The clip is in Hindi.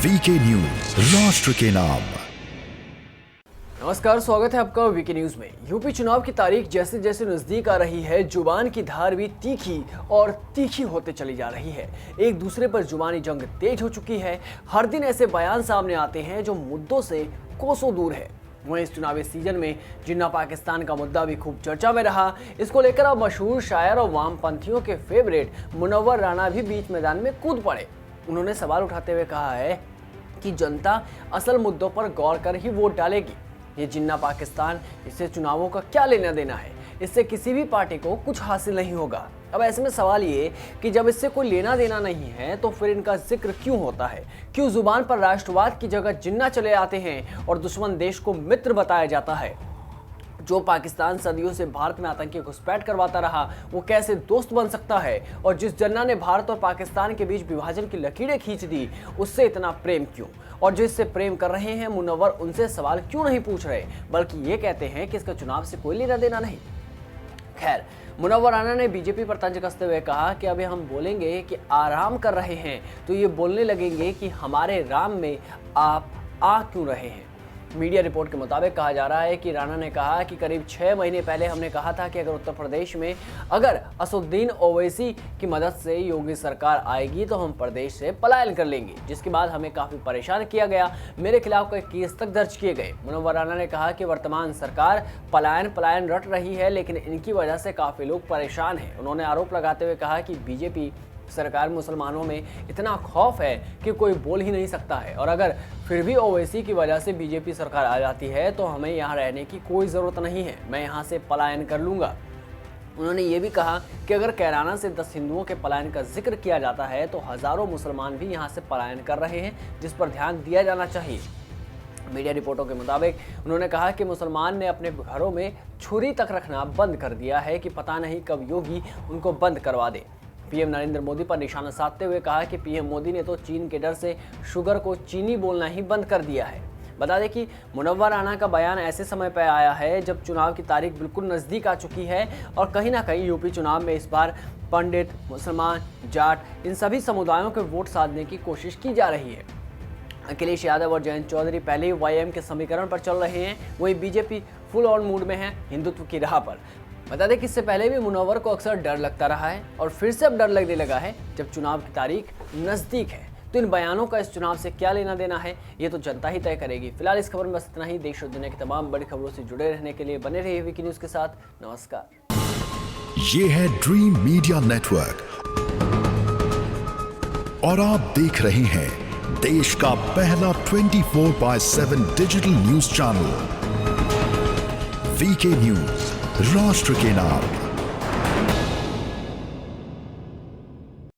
वीके न्यूज, राष्ट्र के नाम। नमस्कार, स्वागत है आपका वीके न्यूज में। यूपी चुनाव की तारीख जैसे जैसे नजदीक आ रही है, जुबान की धार भी तीखी और तीखी होते चली जा रही है। एक दूसरे पर जुबानी जंग तेज हो चुकी है। हर दिन ऐसे बयान सामने आते हैं जो मुद्दों से कोसों दूर है। वहीं इस चुनावी सीजन में जिन्ना पाकिस्तान का मुद्दा भी खूब चर्चा में रहा। इसको लेकर अब मशहूर शायर और वामपंथियों के फेवरेट मुनव्वर राना भी बीच मैदान में कूद पड़े। उन्होंने सवाल उठाते हुए कहा है कि जनता असल मुद्दों पर गौर कर ही वोट डालेगी। ये जिन्ना पाकिस्तान, इससे चुनावों का क्या लेना देना है? इससे किसी भी पार्टी को कुछ हासिल नहीं होगा। अब ऐसे में सवाल ये कि जब इससे कोई लेना देना नहीं है तो फिर इनका जिक्र क्यों होता है? क्यों जुबान पर राष्ट्रवाद की जगह जिन्ना चले आते हैं और दुश्मन देश को मित्र बताया जाता है? जो पाकिस्तान सदियों से भारत में आतंकी घुसपैठ करवाता रहा, वो कैसे दोस्त बन सकता है? और जिस जिन्ना ने भारत और पाकिस्तान के बीच विभाजन की लकीरें खींच दी, उससे इतना प्रेम क्यों? और जिससे प्रेम कर रहे हैं मुनव्वर, उनसे सवाल क्यों नहीं पूछ रहे, बल्कि ये कहते हैं कि इसका चुनाव से कोई लेना देना नहीं? खैर, मुनव्वर राना ने बीजेपी पर तंज कसते हुए कहा कि अभी हम बोलेंगे कि आराम कर रहे हैं तो ये बोलने लगेंगे कि हमारे राम में आप आ क्यों रहे हैं। मीडिया रिपोर्ट के मुताबिक कहा जा रहा है कि राणा ने कहा कि करीब 6 महीने पहले हमने कहा था कि अगर उत्तर प्रदेश में अगर असदुद्दीन ओवैसी की मदद से योगी सरकार आएगी तो हम प्रदेश से पलायन कर लेंगे, जिसके बाद हमें काफ़ी परेशान किया गया। मेरे खिलाफ कई केस तक दर्ज किए गए। मुनव्वर राना ने कहा कि वर्तमान सरकार पलायन रट रही है, लेकिन इनकी वजह से काफ़ी लोग परेशान हैं। उन्होंने आरोप लगाते हुए कहा कि बीजेपी सरकार मुसलमानों में इतना खौफ है कि कोई बोल ही नहीं सकता है, और अगर फिर भी ओवैसी की वजह से बीजेपी सरकार आ जाती है तो हमें यहाँ रहने की कोई ज़रूरत नहीं है, मैं यहाँ से पलायन कर लूँगा। उन्होंने ये भी कहा कि अगर कैराना से 10 हिंदुओं के पलायन का जिक्र किया जाता है तो हज़ारों मुसलमान भी यहाँ से पलायन कर रहे हैं, जिस पर ध्यान दिया जाना चाहिए। मीडिया रिपोर्टों के मुताबिक उन्होंने कहा कि मुसलमान ने अपने घरों में छुरी तक रखना बंद कर दिया है कि पता नहीं कब योगी उनको बंद करवा दे। पीएम नरेंद्र मोदी पर निशाना साधते हुए कहा कि पीएम मोदी ने तो चीन के डर से शुगर को चीनी बोलना ही बंद कर दिया है। बता दें कि मुनव्वर राना का बयान ऐसे समय पर आया है जब चुनाव की तारीख बिल्कुल नज़दीक आ चुकी है और कहीं ना कहीं यूपी चुनाव में इस बार पंडित, मुसलमान, जाट, इन सभी समुदायों के वोट साधने की कोशिश की जा रही है। अखिलेश यादव और जयंत चौधरी पहले ही वाईएम के समीकरण पर चल रहे हैं, वहीं बीजेपी फुल ऑन मूड में है हिंदुत्व की राह पर। बता दें कि इससे पहले भी मुनव्वर को अक्सर डर लगता रहा है और फिर से अब डर लगने लगा है जब चुनाव की तारीख नज़दीक है। तो इन बयानों का इस चुनाव से क्या लेना देना है, ये तो जनता ही तय करेगी। फिलहाल इस खबर में बस इतना ही। देश और दुनिया की तमाम बड़ी खबरों से जुड़े रहने के लिए बने रहिए वीके न्यूज़ के साथ। नमस्कार। ये है ड्रीम मीडिया नेटवर्क और आप देख रहे हैं देश का पहला 24/7 digital news channel VK news, राष्ट्र के नाम।